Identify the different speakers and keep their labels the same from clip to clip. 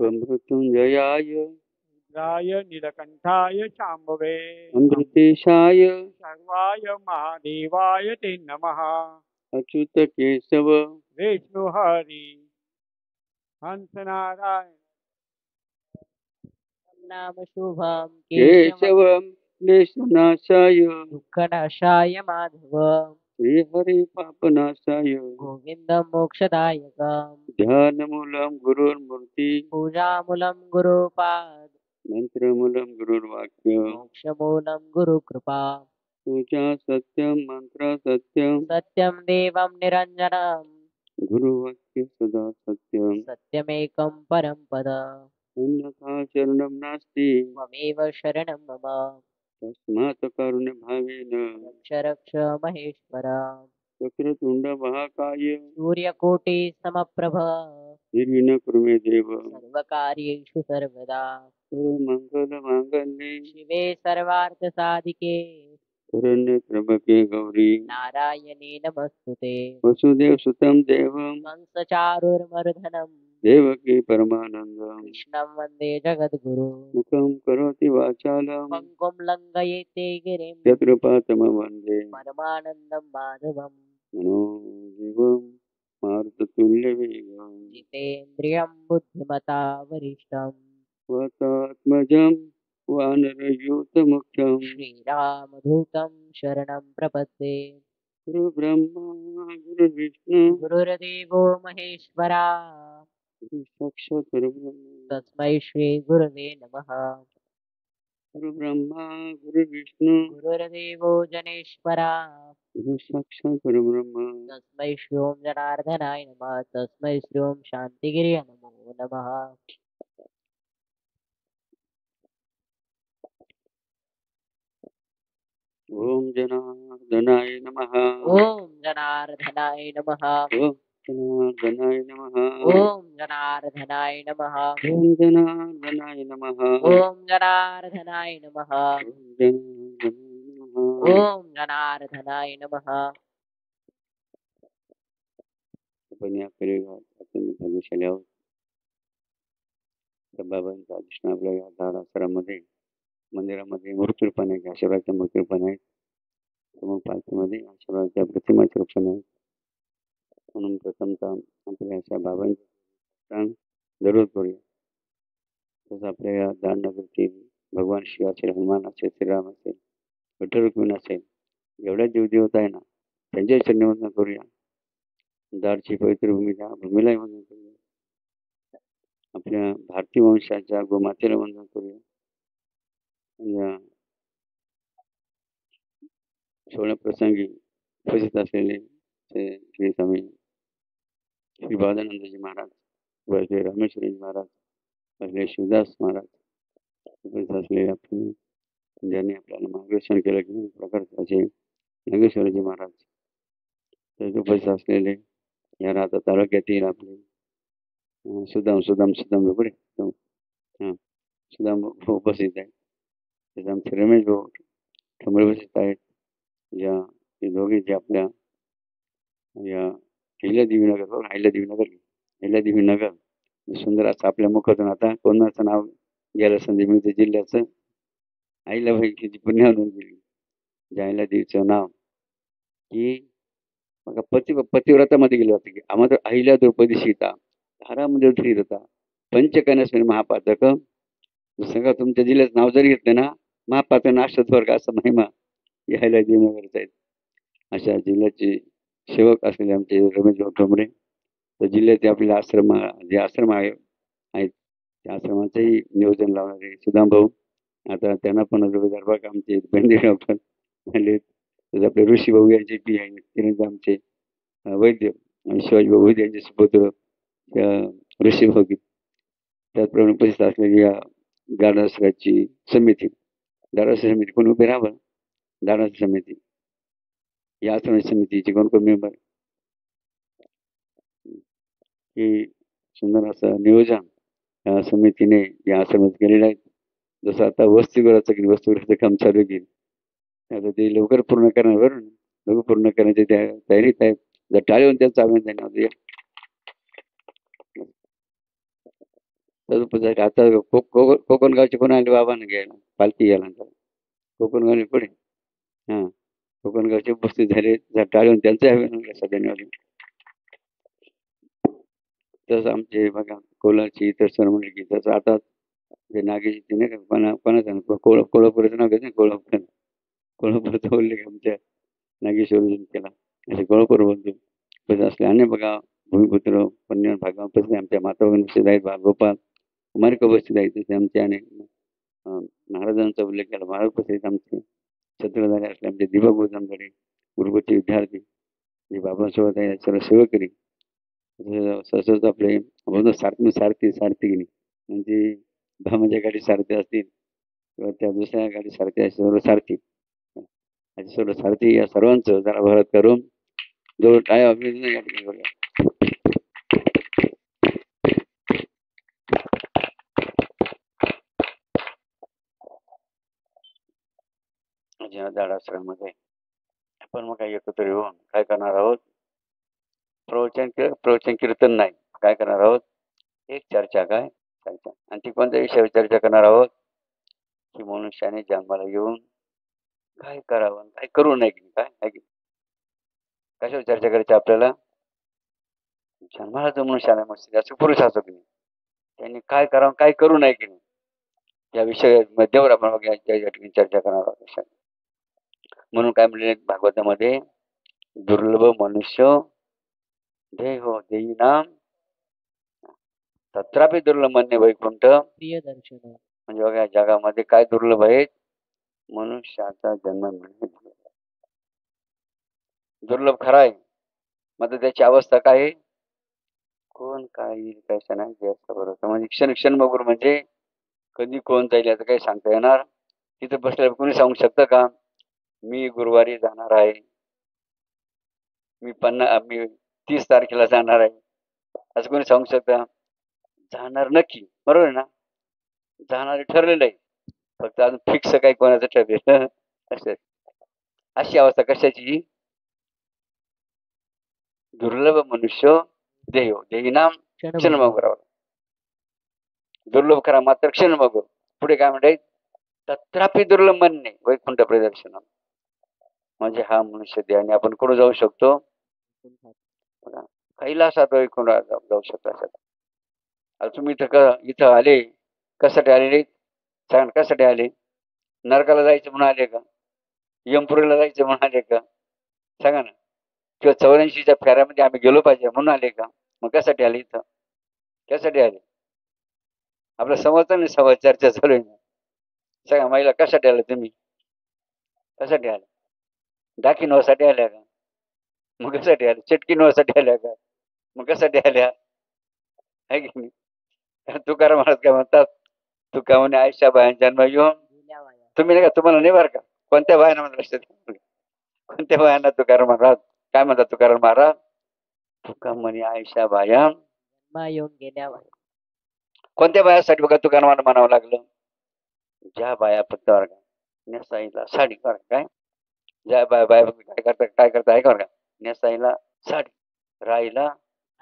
Speaker 1: मृत्युंजयाय
Speaker 2: रुद्राय नीलकंठाय शांभवे
Speaker 1: अमृतेशाय
Speaker 2: सर्वाय महादेवाय ते नमः
Speaker 1: अच्युत केशव
Speaker 2: विष्णु हरी हंस नारायण
Speaker 3: नाम शुभम
Speaker 1: केशव क्लेशनाशाय
Speaker 3: दुःखनाशाय माधव
Speaker 1: श्रीहरि पापनाशाय
Speaker 3: गोविंद मोक्षदायकम
Speaker 1: ध्यानमूलं गुरुर्मूर्ति
Speaker 3: पूजामूलं गुरुपाद
Speaker 1: मंत्रमूलं गुरुर्वाक्य
Speaker 3: मोक्षमूलं गुरुकृपा
Speaker 1: पूजा सत्यं मंत्र सत्यं
Speaker 3: सत्यं देवं निरञ्जनम्
Speaker 1: गुरुवाक्य सदा सत्यं
Speaker 3: सत्यमेकं परं पद
Speaker 1: अन्यथा शरणं नास्ति
Speaker 3: त्वमेव शरणं मम
Speaker 1: तस्मात् कारुण्यभावेन
Speaker 3: रक्ष रक्ष महेश्वर
Speaker 1: वक्रतुंड महाकाय
Speaker 3: सूर्यकोटि समप्रभ
Speaker 1: निर्विघ्नं कुरु मे देव
Speaker 3: सर्वकार्येषु सर्वदा
Speaker 1: सर्वमंगल मांगल्ये
Speaker 3: शिवे सर्वार्थसाधिके
Speaker 1: शरण्ये गौरी
Speaker 3: नारायणे नमस्तुते
Speaker 1: वसुदेव सुतं देवं
Speaker 3: कंसचारुर्मर्दनं
Speaker 1: देवकी परमानन्दं
Speaker 3: कृष्णं वन्दे जगद्गुरु
Speaker 1: मुखं करोति वाचालं
Speaker 3: पङ्गुं लङ्घयेते गिरिं
Speaker 1: यत्कृपातमं वन्दे
Speaker 3: परमानन्दं माधवम्
Speaker 1: मनोजीवं मारुततुल्यवेगं
Speaker 3: जितेन्द्रियं बुद्धिमता वरिष्ठं
Speaker 1: स्वतात्मजं वानरयूतमुख्यं
Speaker 3: श्रीरामदूतं शरणं प्रपद्ये
Speaker 1: गुरुब्रह्मा गुरुविष्णु
Speaker 3: गुरुर्देवो महेश्वरा
Speaker 1: साक्षात् परब्रह्म
Speaker 3: तस्मै श्रीगुरवे नमः
Speaker 1: गुरुब्रह्मा गुरुविष्णु
Speaker 3: गुरुर्देवो जनेश्वरा
Speaker 1: साक्षात् परब्रह्म
Speaker 3: तस्मै श्री ओं जनार्दनाय नमः तस्मै श्री ओं शान्तिगिरिय नमो नमः
Speaker 1: ओम जनार्दनाय नमः
Speaker 3: ओम जनार्दनाय नमः
Speaker 1: ओम जनार्दनाय नमः
Speaker 3: ओम जनार्दनाय नमः
Speaker 1: ओम जनार्दनाय नमः
Speaker 3: ओम जनार्दनाय नमः
Speaker 1: ओम जनार्दनाय नमः
Speaker 3: ओम जनार्दनाय नमः
Speaker 1: आपण या अत्यंत भाग्यशाली आहोत. त्या बाबांचा अधिष्ठान आपल्या या धारासरामध्ये मंदिरामध्ये मूर्तिरूपाने आहेत, आशीर्वादाच्या मूर्तिरूपाने आहेत. मग पालखीमध्ये आशीर्वादाच्या प्रतिमाचे रूपाने आहेत. म्हणून प्रथमतः आपल्या अशा बाबांचे स्थान जरूर करूया. तसं आपल्या या दाननगरतील भगवान शिव असेल, हनुमान असेल, श्रीराम असेल, विठ्ठल रुक्मिणी असेल, जेवढ्या देवदेवता आहे ना त्यांच्या चरणी वंदन करूया. दारची पवित्र भूमी त्या भूमीलाही वंदन करूया. आपल्या भारतीय वंशाच्या गोमातेला वंदन करूया. या सोहळ्या प्रसंगी उपस्थित असलेले श्री स्वामी श्री बालानंदजी महाराज, वैद्य रामेश्वरी महाराज, वैद्य शिवदास महाराज उपस्थित असलेले आपण ज्यांनी आपल्याला मार्गदर्शन केलं की प्रकारचे नागेश्वरजी महाराज, तर उपस्थित असलेले या राहता तालुक्यातील आपले सुदाम पुढे हां सुदाम उपस्थित आहे. त्याचे आमचे रमेश भाऊ ठोंबरे उपस्थित आहेत. या हे दोघे जे आपल्या या अहिल्यादेवी नगर सुंदर असं आपल्या मुखातून आता कोणाचं नाव घ्यायला संधी मिळते जिल्ह्याचं. अहिल्याबाई जी पुण्याहून गेली, ज्या अहिल्यादेवीचं नाव की मग पतिव्रतामध्ये गेलं होतं की आम्हाला अहिल्या द्रौपदी सीता धारामध्ये धरीत होता पंचकन्यास्मिन महापातक. सगळं तुमच्या जिल्ह्याचं नाव जरी घेतलं ना महापातक नाशत वर्ग असा महिमा या अहिल्यादेवी नगरचा आहे. अशा जिल्ह्याचे सेवक असलेले आमचे रमेश भाऊ ठोंबरे, तर जिल्ह्याचे आपले आश्रम आहेत त्या आश्रमाचंही नियोजन लावणारे सुदाम भाऊ. आता त्यांना पण दरबार आमचे बेंदे डॉक्टर झाले. तर आपले ऋषी भाऊ यांचे पी आहे, तिरंज आमचे वैद्य आणि शिवाजी भाऊ वैद्य यांचे सुपुत्र ऋषी भाऊ. त्याचप्रमाणे उपस्थित असलेली या दारासराची समिती, दारासर समिती कोण उभे राहावं. दारासर समिती या आश्रम समितीचे कोण कोण मेंबर हे सुंदर असं नियोजन या समितीने या आश्रमात केलेलं आहे. जसं आता वसतिगृहाचं काम चालू केलं, आता ते लवकर पूर्ण करणार, बरोबर लवकर पूर्ण करण्याची त्या तयारीत आहे. जर टाळेहून त्यांचं आव्हान धन्यवाद. तसं आता कोकणगावचे कोण आले बाबांना घ्यायला पालखी गेल्यानंतर कोकणगावने पुढे हां कोकणगावचे उपस्थित झाले टाळून त्यांचे हवे सध्या तसं आमचे बघा कोलाची इतर सण म्हणले की तसं आता जे नागेश ते नाही का कोणाचं कोल्हापुराचं नाव घेत नाही कोल्हापूरचं बोलले की आमच्या नागेश्वर केला असे कोल्हापूर बोलतो तसं असले आणि बघा भूमिपुत्र पुण्य भागवान उपस्थित आमच्या माता भगिनी उपस्थित आहेत बालगोपाल कुमारिका उपस्थित आहेत तसे आमचे अनेक महाराजांचा उल्लेख केला महाराज उपस्थित आमचे छत्रधारी असले आमचे दिपक गोजमकडे गुरुकुलचे विद्यार्थी जे बाबांसोबत आहे सर्व सेवकरी तसंच आपले म्हणून सारथी म्हणजे भामाच्या गाडी सारथी असतील किंवा त्या दुसऱ्या गाडी सारथी असे सर्व सारथी असे सर्व सारथी या सर्वांचं जरा भरत करून जवळ टाळ्या अभिनंदन या ठिकाणी करूया. दाडाश्रमामध्ये आपण मग काही एकत्र येऊन काय करणार आहोत प्रवचन कीर्तन नाही काय करणार आहोत एक चर्चा आणि ती कोणत्या विषयावर चर्चा करणार आहोत की मनुष्याने जन्माला येऊन काय करावं काय करू नये की काय आहे की कशावर चर्चा करायची आपल्याला जन्माला जो मनुष्य आला मग असं पुरुष असो की नाही त्यांनी काय करावं काय करू नये की नाही या विषयावर आपण ठिकाणी चर्चा करणार आहोत. म्हणून काय म्हणले भागवतामध्ये दुर्लभ मनुष्य देही नाम तत्रापि दुर्लभ म्हणणे वैकुंठ
Speaker 3: प्रिय दर्शन
Speaker 1: म्हणजे बघा जगामध्ये काय दुर्लभ आहे मनुष्याचा जन्म मिळणे दुर्लभ खरा आहे मग त्याची अवस्था काय आहे कोण काय कसं नाही असं बरोबर म्हणजे क्षण बघून म्हणजे कधी कोण जाईल याचं काही सांगता येणार तिथं बसल्यावर कोणी सांगू शकतं का मी गुरुवारी जाणार आहे मी 30 तारखेला जाणार आहे असं कोणी सांगू शकतं जाणार नक्की बरोबर आहे ना जाणार ठरलेलं आहे फक्त अजून फिक्स काही कोणाचं ठरलेलं असं अशी अवस्था कशाची दुर्लभ मनुष्य देही नाम क्षण करावं दुर्लभ करा मात्र क्षण बघू पुढे काय म्हणते तत्रापि दुर्लभ म्हणणे वैकुंठ प्रदर्शन म्हणजे हा मनुष्य देहाने आपण कुठं जाऊ शकतो कैलासात वैकुंठ जाऊ शकतो असं तुम्ही इथं आले कशासाठी आले सांग कशासाठी आले नरकाला जायचं म्हणून आले का यमपुरीला जायचं म्हणून आले का सांगा ना किंवा 84च्या फेऱ्यामध्ये आम्ही गेलो पाहिजे म्हणून आले का मग कशासाठी आले इथं कशासाठी आले आपलं समजतं नाही समज चर्चा चालू आहे सांगा महिला कशासाठी आल्या तुम्ही कशासाठी आल्या दाखिनवासाठी आल्या का मग कशासाठी आल्या चटकीनवासाठी आल्या का मग कशासाठी आल्या आहे की नाही तुकाराम महाराज काय म्हणतात तुका म्हणे आयशा बाया जन्म येऊन तुम्ही नाही का तुम्हाला नाही बरं का कोणत्या बायांना म्हणतात कोणत्या बायांना तुकाराम महाराज काय म्हणतात तुकाराम महाराज तुका म्हणे आयशा बाया
Speaker 3: येऊन गेल्या
Speaker 1: कोणत्या बायासाठी बघा तुकारामाला म्हणावं लागलं ज्या बाया फक्त वर्गा नेसाईला साडी बरं काय ज्या बाया काय करता आहे का बरं का नेसाईला साडी राहायला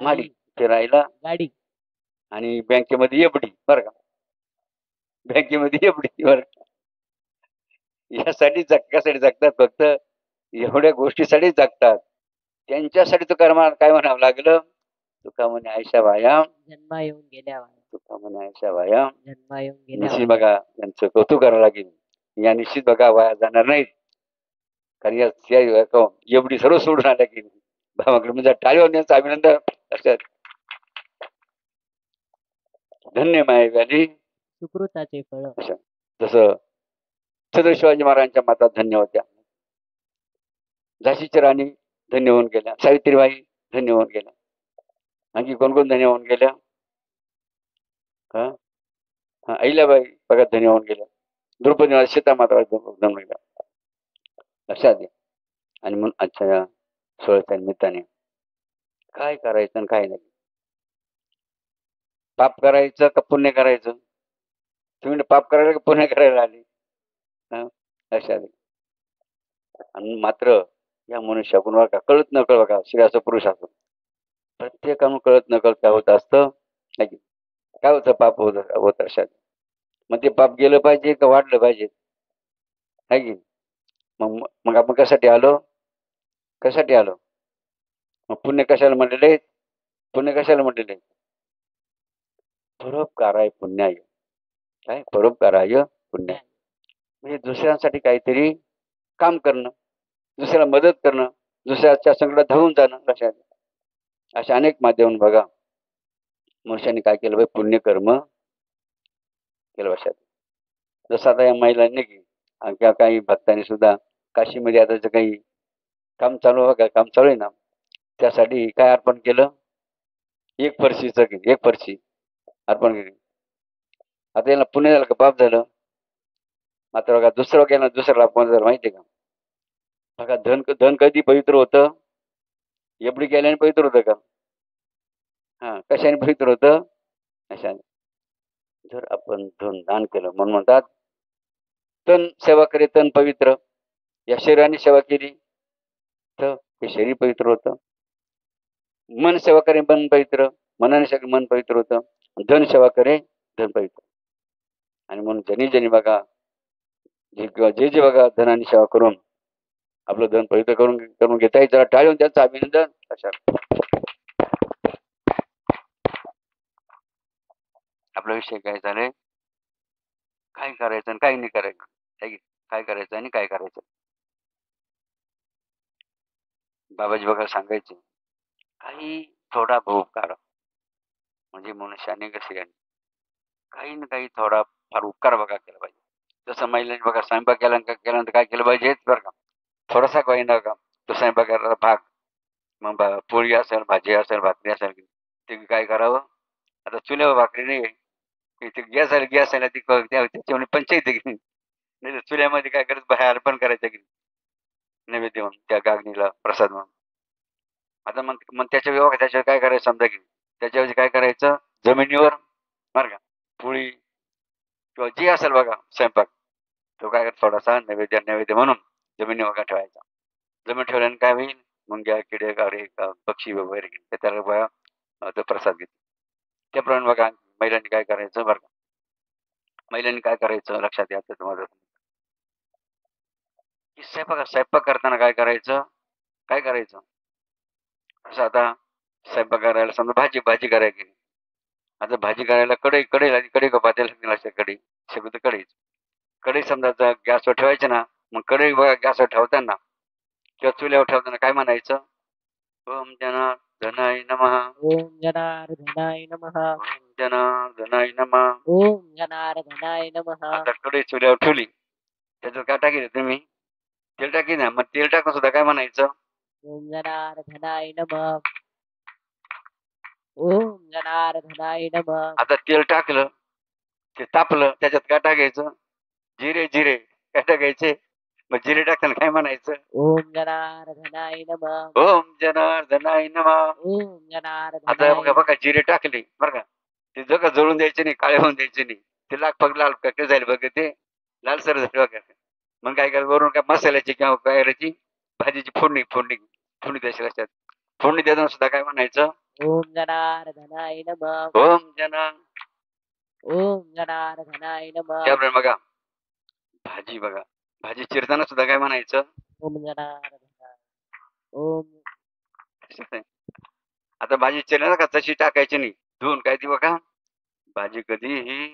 Speaker 1: माडी फिरायला
Speaker 3: गाडी
Speaker 1: आणि बँकेमध्ये एफडी बरं का बँकेमध्ये एफडी बरं यासाठी कशासाठी जगतात फक्त एवढ्या गोष्टीसाठी जगतात त्यांच्यासाठी तुकारामाला काय म्हणावं लागलं तुका म्हणे आयशा बाया
Speaker 3: जन्मा येऊन गेल्या
Speaker 1: तुका म्हणे आयशा बाया
Speaker 3: जन्मा येऊन
Speaker 1: निश्चित
Speaker 3: गेल्या
Speaker 1: बघा यांचं कौतुक करावं लागेल या निश्चित बघा वाया जाणार नाहीत कारण या एवढी सर्व सोडून आल्या की भावाकडे म्हणजे टाळीवर यांचं अभिनंदन असतात धन्य मायवानी
Speaker 3: सुकृताचे फळ
Speaker 1: जसं छत्रपती शिवाजी महाराजांच्या माता धन्य होत्या झाशीची राणी धन्य होऊन गेल्या सावित्रीबाई धन्य होऊन गेल्या आणखी कोण कोण धन्य होऊन गेल्या हा अहिल्याबाई बघा धन्य होऊन गेल्या द्रौपदी सीता माता धन्य गेल्या लक्षात घ्या आणि म्हणून आजच्या या सोहळ्याच्या निमित्ताने काय करायचं आणि काय नाही पाप करायचं का पुण्य करायचं तुम्ही पाप करायला का पुण्य करायला आले लक्षात घ्या आणि मात्र या मनुष्याकडून बघा कळत न कळ बघा स्त्री असो पुरुष असो प्रत्येकानं कळत न कळत काय होत असतं नाही काय होतं पाप होत अशात. मग ते पाप गेलं पाहिजे का वाढलं पाहिजे? आहे की नाही? मग मग आपण कशासाठी आलो? कशासाठी आलो? मग पुण्य कशाला म्हटलेले आहेत? पुण्य कशाला म्हटलेले आहेत? परोपकाराय पुण्याय. काय? परोपकाराय पुण्याय. म्हणजे दुसऱ्यांसाठी काहीतरी काम करणं, दुसऱ्याला मदत करणं, दुसऱ्याच्या संकटात धावून जाणं लक्षात. अशा अनेक माध्यमातून बघा मनुष्याने काय केलं पाहिजे पुण्यकर्म केलं लक्षात. जसं आता या महिलांनी की किंवा काही भक्तांनी सुद्धा काशीमध्ये आता जे काही काम चालू आहे बघा, काम चालू आहे ना, त्यासाठी काय अर्पण केलं? एक फरशीचं की एक फरशी अर्पण केली. आता याला पुण्य झालं का पाप झालं? मात्र बघा दुसरं केलं दुसऱ्याला अपमान झालं माहिती आहे का? बघा धन धन कधी पवित्र होतं? एफडी केल्याने पवित्र होतं का? हां, कशाने पवित्र होतं? अशाने. जर आपण धन दान केलं म्हणून म्हणतात तन सेवा करे तन पवित्र. या शरीराने सेवा केली तर हे शरीर पवित्र होतं. मन सेवा करे मन पवित्र. मनाने सगळं मन पवित्र होतं. धन सेवा करे धन पवित्र. आणि म्हणून ज्यांनी ज्यांनी बघा जे जे बघा धनाने सेवा करून आपलं धन पवित्र करून करून घेता येईल जरा टाळून त्यांचं अभिनंदन. अशा आपला विषय काय झालाय? काय करायचं आणि काय नाही करायचं? है की? काय करायचं आणि काय करायचं? बाबाजी बघा सांगायचे काही थोडा उपकार म्हणजे मनुष्याने कसे काही ना काही थोडा फार उपकार बघा केला पाहिजे. जसं महिलांनी बघा स्वयंपाक केल्यानंतर काय केलं पाहिजे बरं का? थोडासा काही ना का तो स्वयंपाकाला भाग मग पोळी असेल, भाजी असेल, भाकरी असेल ते काय करावं? आता चुल्यावर भाकरी नाही आहे, ते गॅस आहे ना ती त्याच्यामुळे पंचायत आहे की नाही? नाही तर चुल्यामध्ये काय करायचं बाहेर अर्पण करायचं की नैवेद्य म्हणून त्या गागणीला प्रसाद म्हणून. आता मग मग त्याच्यावर काय करायचं समजा की त्याच्याऐवजी काय करायचं जमिनीवर बरं का पोळी किंवा जे असेल बघा स्वयंपाक तो काय थोडासा नैवेद्य म्हणून जमिनीवर का ठेवायचा. जमीन ठेवल्याने काय होईल? मुंग्या, किडे, कारे, पक्षी वगैरे ते त्याला बघा तो प्रसाद घेतो. त्याप्रमाणे बघा महिलांनी काय करायचं बरं का? महिलांनी काय करायचं लक्षात यायचं तुम्हाला की स्वयंपाक करताना काय करायचं? काय करायचं? असं आता स्वयंपाक करायला समजा भाजी भाजी करायची. आता भाजी करायला कढई का पातेलं असेल कढई शक्यतो कढईच. कढई समजा गॅसवर ठेवायची ना मग कढई बघा गॅसवर ठेवताना किंवा चुल्यावर ठेवताना काय म्हणायचं? ओम जनार्दनाय नमः.
Speaker 3: ओम जनार्दनाय नमः.
Speaker 1: ओम जनार्दनाय नमः.
Speaker 3: ओम जनार्दनाय नमः.
Speaker 1: आता कढई चुल्यावर ठेवली त्याच्यात काय टाकायचं तुम्ही? तेल टाकी ना मग तेल टाकून सुद्धा काय म्हणायचं?
Speaker 3: ओम जनार्दनाय नमः. ओम जनार्दनाय नमः.
Speaker 1: आता तेल टाकलं ते तापलं त्याच्यात काय टाकायचं? जिरे काय टाकायचे? मग जिरे टाकताना काय म्हणायचं?
Speaker 3: ओम जनार्दनाय नमः.
Speaker 1: ओम जनार्दनाय नमः.
Speaker 3: ओम
Speaker 1: आता
Speaker 3: जनार्दनाय
Speaker 1: बघा जिरे टाकले बरं का ते जग जळून द्यायचे नाही काळे होऊन द्यायचे नाही ते लाल कसे झाले बघा ते लालसर झाले बघा. मग काय करायचं वरून काय मसाल्याची किंवा काय करायची भाजीची फोडणी द्यायची लक्षात. फोडणी देताना सुद्धा काय म्हणायचं?
Speaker 3: ओम जनार्दनाय नमः.
Speaker 1: ओम जना.
Speaker 3: ओम जनार्दनाय नमः.
Speaker 1: त्याप्रमाणे बघा भाजी चिरताना सुद्धा काय म्हणायचं?
Speaker 3: ओम जनार्दनाय. ओम.
Speaker 1: आता भाजी चिरणार का तशी टाकायची नाही धुवून काय ती बघा भाजी कधीही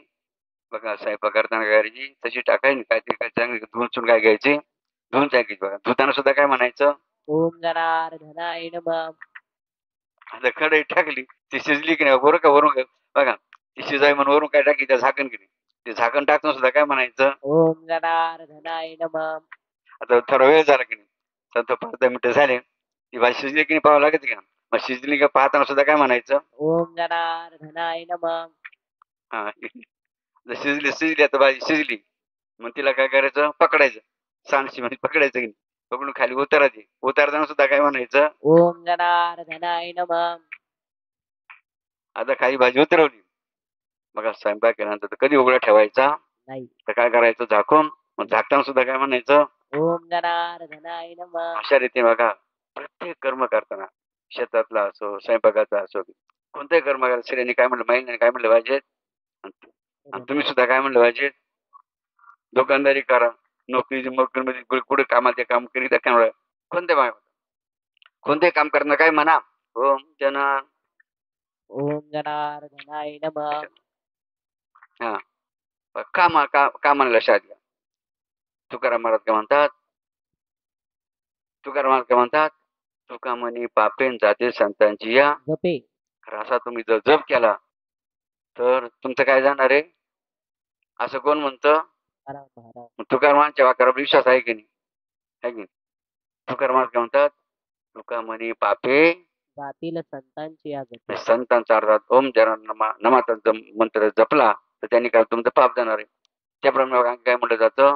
Speaker 1: बघा स्वयंपाक करताना काय करायची तशी टाकायची काय ती काय चांगली धुवून काय घ्यायची धुवून टाकायची बघा धुताना सुद्धा काय म्हणायचं?
Speaker 3: ओम जनार्दनाय नमः.
Speaker 1: आता कढई टाकली ती शिजली की नाही बरोबर का वरून बघा ती शिजाय म्हणून वरून काय टाकी त्या झाकण की नाही ते झाकण टाकून सुद्धा काय म्हणायचं?
Speaker 3: ओम जनार्दनाय नमः.
Speaker 1: आता थोडा वेळ झाला की नाही तर 5-10 मिनिटं झाले ती भाजी शिजली की नाही पाहावं लागत का मग शिजली का पाहताना सुद्धा काय म्हणायचं?
Speaker 3: ओम जनार्दनाय नमः.
Speaker 1: हा शिजली आता भाजी शिजली मग तिला काय करायचं पकडायचं सांडशी म्हणजे पकडायचं की नाही पकडून खाली उतारताना सुद्धा काय म्हणायचं?
Speaker 3: ओम जनार्दनाय नमः.
Speaker 1: आता काही भाजी उतरवली बघा स्वयंपाक केल्यानंतर तर कधी उघडा ठेवायचा
Speaker 3: नाही.
Speaker 1: तर काय करायचं झाकून मग झाकताना सुद्धा काय म्हणायचं?
Speaker 3: ओम जनार्दनाय नमः.
Speaker 1: अशा रीतीने बघा प्रत्येक कर्म करताना शेतातला असो स्वयंपाकाचा असो कोणतंही कर्म करा, स्त्रियांनी काय म्हणलं, महिलांनी काय म्हणलं पाहिजे, आणि तुम्ही सुद्धा काय म्हणलं पाहिजे, दुकानदारी करा, नोकरीमध्ये कुठे कामाचे काम करीत असल्यामुळे कोणते काम करणं काय म्हणा. ओम जना
Speaker 3: ओम जनार्दनाय नमः.
Speaker 1: हा कामाला लक्षात घ्या. तुकाराम महाराज काय म्हणतात, तुका म्हणे पापेन जाते संतांची या.
Speaker 3: जपे.
Speaker 1: तर असा तुम्ही जर जप केला तर तुमचं काय जाणार आहे, असं कोण म्हणतं.
Speaker 3: महाराज.
Speaker 1: तुकारामांच्या वाक्यावर विश्वास आहे की नाही, आहे की नाही. तुकाराम महाराज काय म्हणतात, तुका म्हणे पापे
Speaker 3: जातील संतांची या जपे.
Speaker 1: संतांचा अर्थात ओम जरा नमाचा मंत्र जपला तर त्यांनी काय तुमचं पाप जाणार आहे. त्याप्रमाणे काय म्हटलं जातं,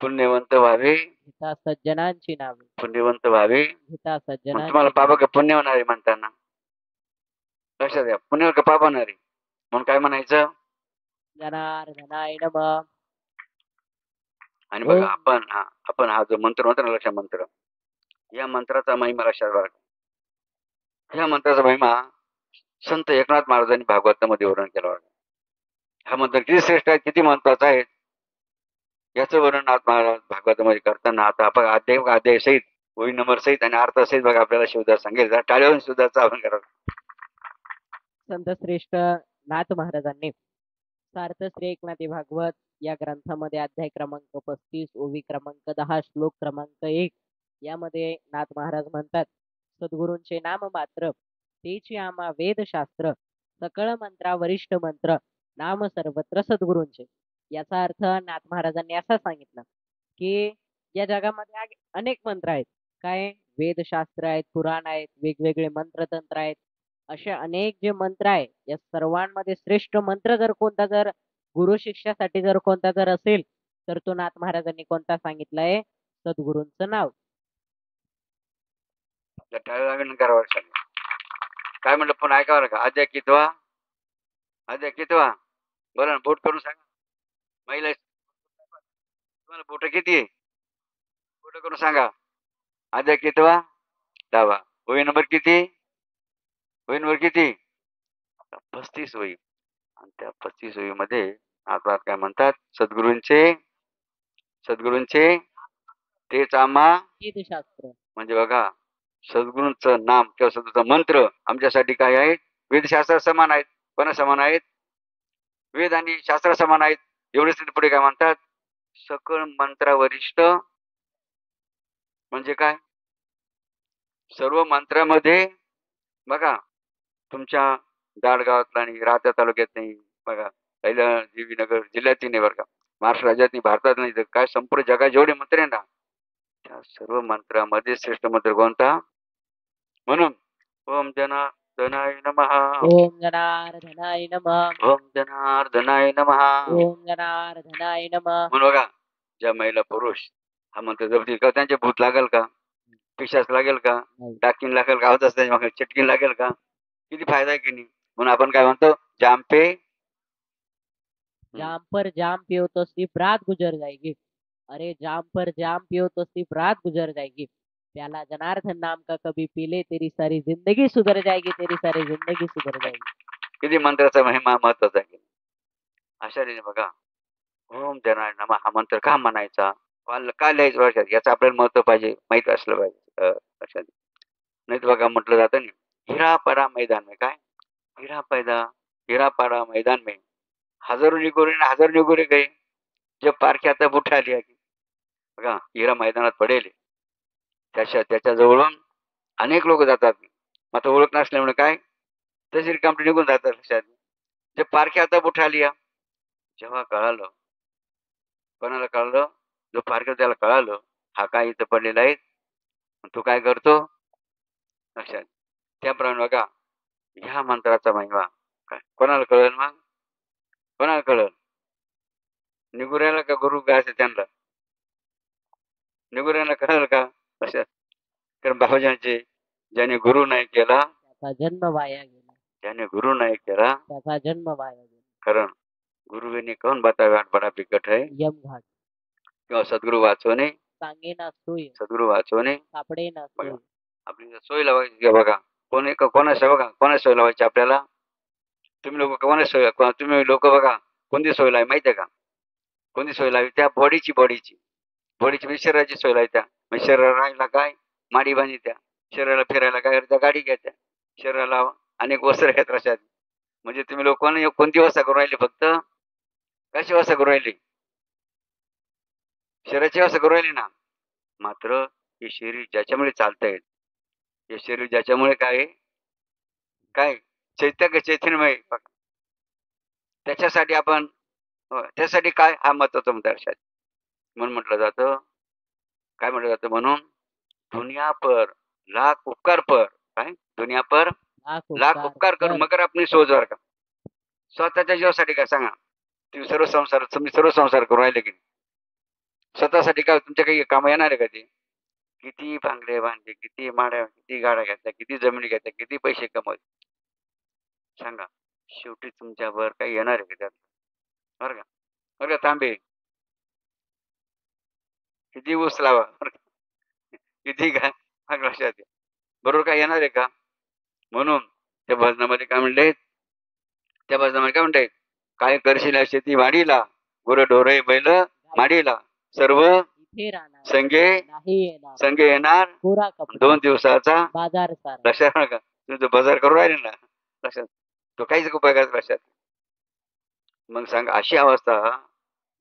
Speaker 1: पुण्यवंत व्हावे,
Speaker 3: हिता सज्जनांची नावे.
Speaker 1: पुण्यवंत व्हावे.
Speaker 3: हिता
Speaker 1: मग
Speaker 3: सज्जनांची
Speaker 1: तुम्हाला पाप
Speaker 3: नावे.
Speaker 1: का पुण्य होणार आहे म्हणताना लक्षात घ्या, पुण्य का पाप होणार आहे म्हणून काय म्हणायचं.
Speaker 3: जनार्दनाय नमः.
Speaker 1: आणि बघा
Speaker 3: ओम.
Speaker 1: आपण हा जो मंत्र म्हणतो ना, लक्ष मंत्र, या मंत्राचा महिमा लक्षात बघा. ह्या मंत्राचा महिमा संत एकनाथ महाराजांनी भागवतामध्ये वर्णन केला होता. हा मंत्र किती श्रेष्ठ आहे, किती महत्वाचा आहे, याचं वर्णन नाथ महाराज भागवतामध्ये करताना आता आपण अध्याय सहित, वही नंबर सहित आणि अर्थ सहित बघा आपल्याला शिवदास सांगेल. टाळ्यावरून शिवदासचं आपण करावं.
Speaker 3: संत श्रेष्ठ नाथ महाराजांनी सार्थ श्री एकनाथी भागवत या ग्रंथामध्ये अध्याय क्रमांक 35, ओवी क्रमांक 10, श्लोक क्रमांक 1 यामध्ये नाथ महाराज म्हणतात, सद्गुरूंचे नाम मात्र तेची आम्हा वेदशास्त्र, सकळ मंत्रा वरिष्ठ मंत्र, नाम सर्वत्र सद्गुरूंचे. याचा अर्थ नाथ महाराजांनी असा सांगितलं की या जगामध्ये अनेक मंत्र आहेत, काय वेदशास्त्र आहेत, पुराण आहेत, वेगवेगळे मंत्रतंत्र आहेत, असे अनेक जे मंत्र आहे, या सर्वांमध्ये श्रेष्ठ मंत्र जर कोणता, जर गुरु शिष्यासाठी जर कोणता जर असेल तर तो नाथ महाराजांनी कोणता सांगितलाय, सद्गुरूंचं नाव.
Speaker 1: करावं. काय म्हणलं पण ऐकावं का, अध्याय कितवा बोला ना, बोट करून सांगा. महिला तुम्हाला बोट किती आहे, बोट करून सांगा. अध्याय कितवा, 10वा. वही नंबर किती, 35 वही. आणि त्या 35 वही मध्ये आपल्याला काय म्हणतात, सद्गुरूंचे तेच आम्हा
Speaker 3: वेदशास्त्र.
Speaker 1: म्हणजे बघा, सद्गुरूंचं नाम किंवा सद्गुरूंचा मंत्र आमच्यासाठी काय आहेत, वेदशास्त्र समान आहेत. कोणा समान आहेत, वेद आणि शास्त्र समान आहेत. एवढेच पुढे काय म्हणतात, सकळ मंत्रावरिष्ठ म्हणजे काय, सर्व मंत्रामध्ये बघा, तुमच्या दाडगावातला आणि राहत्या तालुक्यात नाही बघा, पहिल्या नगर जिल्ह्यातही नाही बरं का, महाराष्ट्र राज्यात नाही, भारतात नाही, तर काय संपूर्ण जगात जेवढे मंत्र आहे ना, त्या सर्व मंत्रामध्ये श्रेष्ठ मंत्र कोणता. म्हणून ओम जनार्दनाय नमः,
Speaker 3: ओम जनार्दनाय नमः,
Speaker 1: ओम जनार्दनाय नमः.
Speaker 3: ओम जनार्दनाय नमः.
Speaker 1: म्हणून बघा, ज्या महिला पुरुष हा मंत्र जपतील का, त्यांचे भूत लागेल का, पिशाच लागेल का,
Speaker 3: नाही.
Speaker 1: डाकीन लागेल का, आवाज असते चिटकीन लागेल का, किती फायदा आहे की नाही. म्हणून आपण काय म्हणतो, जाम पे
Speaker 3: जाम पर जाम पियो तो सिर्फ रात गुजर जाएगी. अरे जाम पर जाम पियो तो सिर्फ रात गुजर जाएगी. प्याला जनार्दन नाम का कभी पी ले, तेरी सारी जिंदगी सुधर जाएगी, तेरी सारी जिंदगी सुधर जाएगी.
Speaker 1: किती मंत्राचा महिमा महत्वाचा आहे. अशा रीतीने बघा, ओम जनार्दन नमः हा मंत्र का म्हणायचा, का लिहायचं लक्षात, याचं आपल्याला महत्व पाहिजे, माहित असलं पाहिजे लक्षात. नाही तर बघा म्हटलं जातं ना, हिरापरा मैदान में, काय हिरापरा मैदान में हजारो निगोरे गए, जब पारखे आता बुठा लिया की. बघा, हिरा मैदानात पडेल, त्याच्या जवळून अनेक लोक जातात, मात्र ओळख नसल्यामुळे काय तशी रिकामटे निघून जातात. लक्षात, जे पारखे आता बुठा लिया, जेव्हा कळालं, कोणाला कळलं, जो पारखे त्याला कळालं हा काय इथं पडलेला आहे, तो काय करतो लक्षात. त्याप्रमाणे बघा, ह्या मंत्राचा महिमा काय कोणाला कळेल, मग कोणाला कळेल, निगुऱ्याला का गुरु काय असेल त्यांना, निगुऱ्याला कळेल का लक्षात. कारण बाबाजांचे ज्याने गुरु नाही केला
Speaker 3: त्याचा जन्म वाया गेला,
Speaker 1: ज्याने गुरु नाही केला
Speaker 3: त्याचा जन्म वाया गेला.
Speaker 1: कारण गुरुवेने कौन बतावे आठ बडा बिकट है,
Speaker 3: यमघाट
Speaker 1: किंवा सद्गुरु वाचवणे,
Speaker 3: सांगे ना सोय,
Speaker 1: सद्गुरु वाचवणे
Speaker 3: सापडे ना सोय.
Speaker 1: आपली सोयीला बघा, कोणा सोय बघा, कोणा सोय लावायची आपल्याला? तुम्ही लोक कोणा सोय, तुम्ही लोक बघा कोणती सोय लावी माहिती आहे का? कोणती सोय लावी? त्या बॉडीची म्हणजे शरीराची सोय लावी. त्या म्हणजे शरीराला राहायला काय माडी बांधी, त्या शरीराला फिरायला काय त्या गाडी घ्यायच्या, शरीराला अनेक वस्त्र घेत रशात. म्हणजे तुम्ही लोक कोणती व्यवस्था करून राहिली? फक्त कशी व्यवस्था करून राहिली? शरीराची व्यवस्था करून राहिली ना. मात्र हे शरीर ज्याच्यामुळे चालतंय, हे शरीर ज्याच्यामुळे काय चैतन्यमय बघा. त्याच्यासाठी आपण त्यासाठी काय हा महत्वाचा मुद्दा आहे लक्षात. म्हणून म्हटलं जातं, काय म्हटलं जातं म्हणून, दुनिया पर लाख उपकार पर, काय दुनिया पर लाख उपकार कर मगर आपली सोजवार का. स्वतःच्या जीवासाठी काय सांगा? तुम्ही सर्व संसार करून राहिले की नाही? स्वतःसाठी काय तुमच्या काही कामं येणार आहे का ते? किती बांगले बांधले, किती माड्या, किती गाड्या घेतल्या, किती जमिनी घेतल्या, किती पैसे कमवले, सांगा शेवटी तुमच्यावर काही येणार आहे का त्यात? बरं का, बरं का तांबे, किती ऊस लावा, बरं का, किती काय लक्षात घ्या. बरोबर काय येणार आहे का? म्हणून त्या भजनामध्ये काय म्हणले, काय करशील शेती वाढीला, गुरं ढोरे बैल माडीला, सर्व
Speaker 3: इथे राहणार
Speaker 1: संगे
Speaker 3: नाही येणार
Speaker 1: संगे येणार
Speaker 3: कोरा
Speaker 1: 2
Speaker 3: कपडा
Speaker 1: दिवसाचा
Speaker 3: बाजार सारा.
Speaker 1: लक्षात नका. तुम्ही जो बाजार करून राहिले ना लक्षात, तो काहीच उपयोगाचा लक्षात. मग सांगा अशी अवस्था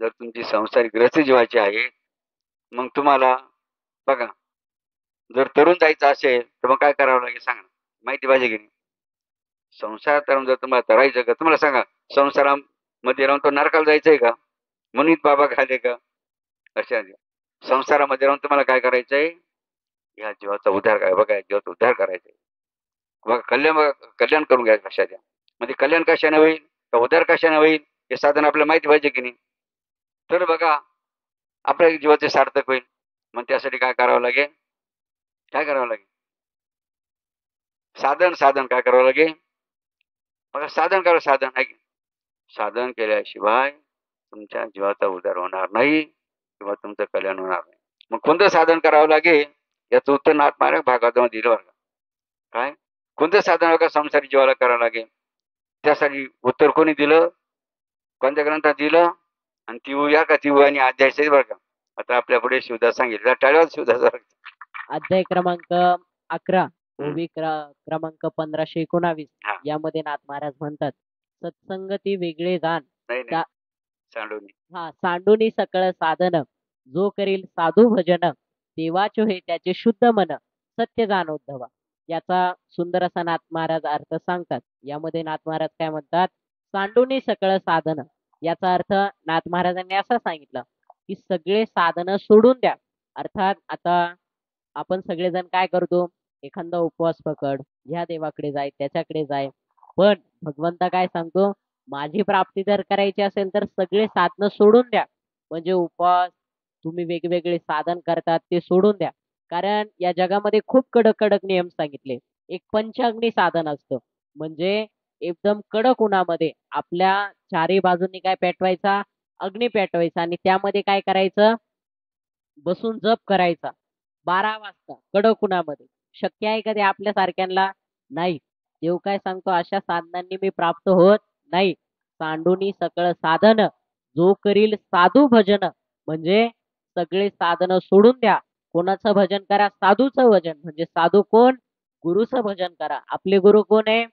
Speaker 1: जर तुमची संसारिक ग्रस्त जीवाची आहे, मग तुम्हाला बघा, जर तरुण जायचं असेल तर मग काय करावं लागेल सांगा, माहिती पाहिजे की नाही? संसार तरुण जर तुम्हाला तरायचं का, तुम्हाला सांगा संसारामध्ये राहून तो नरकाला जायचंय का? म्हणून बाबा खाले का? अशा संसारामध्ये राहून तुम्हाला काय करायचंय? या जीवाचा उद्धार काय बघा, जीवाचा उद्धार करायचा आहे बघा. कल्याण करून घ्या कशाच्या. म्हणजे कल्याण कशाने होईल का उद्धार कशाने होईल हे साधन आपल्याला माहिती पाहिजे की नाही? तर बघा आपल्या जीवाचे सार्थक होईल. मग त्यासाठी काय करावं लागेल? काय करावं लागेल? साधन काय करावं लागेल? बघा साधन करा, साधन आहे की. साधन केल्याशिवाय तुमच्या जीवाचा उद्धार होणार नाही किंवा तुमचं कल्याण होणार नाही. मग कोणतं साधन करावं लागेल याचं उत्तर नाथमार्ग भागवतामध्ये दिलं बरं का. काय कोणतं साधन बघा संसारी जीवाला करावं लागेल, त्यासाठी उत्तर कोणी दिलं, कोणत्या ग्रंथात दिलं? आणि ती आणि अध्याय बरं का. आता आपल्या पुढे शिवदास सांगितलं, टाळ्यावर शिवदास
Speaker 3: अध्याय क्रमांक 11 ओवी क्रमांक 1519
Speaker 1: हा.
Speaker 3: यामध्ये नाथ महाराज म्हणतात, सत्संगती वेगळे जाण
Speaker 1: नाही
Speaker 3: सा-
Speaker 1: सांडूनी
Speaker 3: सांडूनी सकळ साधन, जो करील साधू भजन, देवाचे हे त्याचे शुद्ध मन, सत्य जाणोद्धवा. याचा सुंदर असा नाथ महाराज अर्थ सांगतात. यामध्ये नाथ महाराज काय म्हणतात, सांडूनी सकळ साधन. याचा अर्थ नाथ महाराजांनी असा सांगितलं की सगळे साधन सोडून द्या. अर्थात आता आपण सगळेजण काय करतो, एखादा उपवास पकड, ह्या देवाकडे जाय, त्याच्याकडे जाय. पण भगवंत काय सांगतो, माझी प्राप्ती जर करायची असेल तर सगळे साधनं सोडून द्या. म्हणजे उपवास, तुम्ही वेगवेगळे साधन करतात ते सोडून द्या. कारण या जगामध्ये खूप कडक कडक नियम सांगितले. एक पंचाग्नी साधन असतं, म्हणजे एकदम कडक उन्हामध्ये आपल्या चारी बाजूंनी काय पेटवायचा, अग्नी पेटवायचा आणि त्यामध्ये काय करायचं, बसून जप करायचा 12 वाजता कडक उन्हामध्ये. शक्य आहे का ते आपल्या सारख्यांना? नाही. देव काय सांगतो, अशा साधनांनी मी प्राप्त होत नाही. सांडूनी सकळ साधन, जो करील साधू भजन. म्हणजे सगळे साधन सोडून द्या. कोणाचं भजन करा? साधूचं भजन. म्हणजे साधू कोण? गुरुचं भजन करा. आपले गुरु कोण आहे?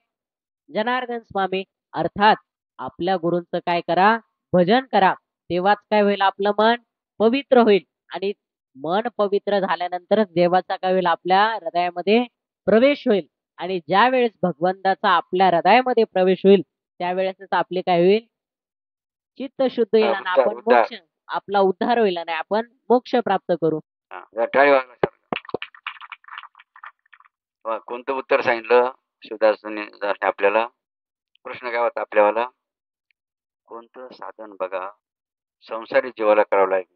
Speaker 3: जनार्दन स्वामी. अर्थात आपल्या गुरूंचं काय करा? भजन करा. तेव्हाच काय होईल, आपलं मन पवित्र होईल. आणि मन पवित्र झाल्यानंतरच देवाचा काय होईल, आपल्या हृदयामध्ये प्रवेश होईल. आणि ज्या वेळेस भगवंताचा आपल्या हृदयामध्ये प्रवेश होईल त्यावेळेसच आपले काय होईल, चित्त शुद्ध होईल आणि आपण मोक्ष, आपला उद्धार होईल आणि आपण मोक्ष प्राप्त करू.
Speaker 1: कोणतं उत्तर सांगितलं शिवदासांनी आपल्याला? प्रश्न काय होता आपल्याला? कोणतं साधन बघा संसारी जीवाला करावं लागेल,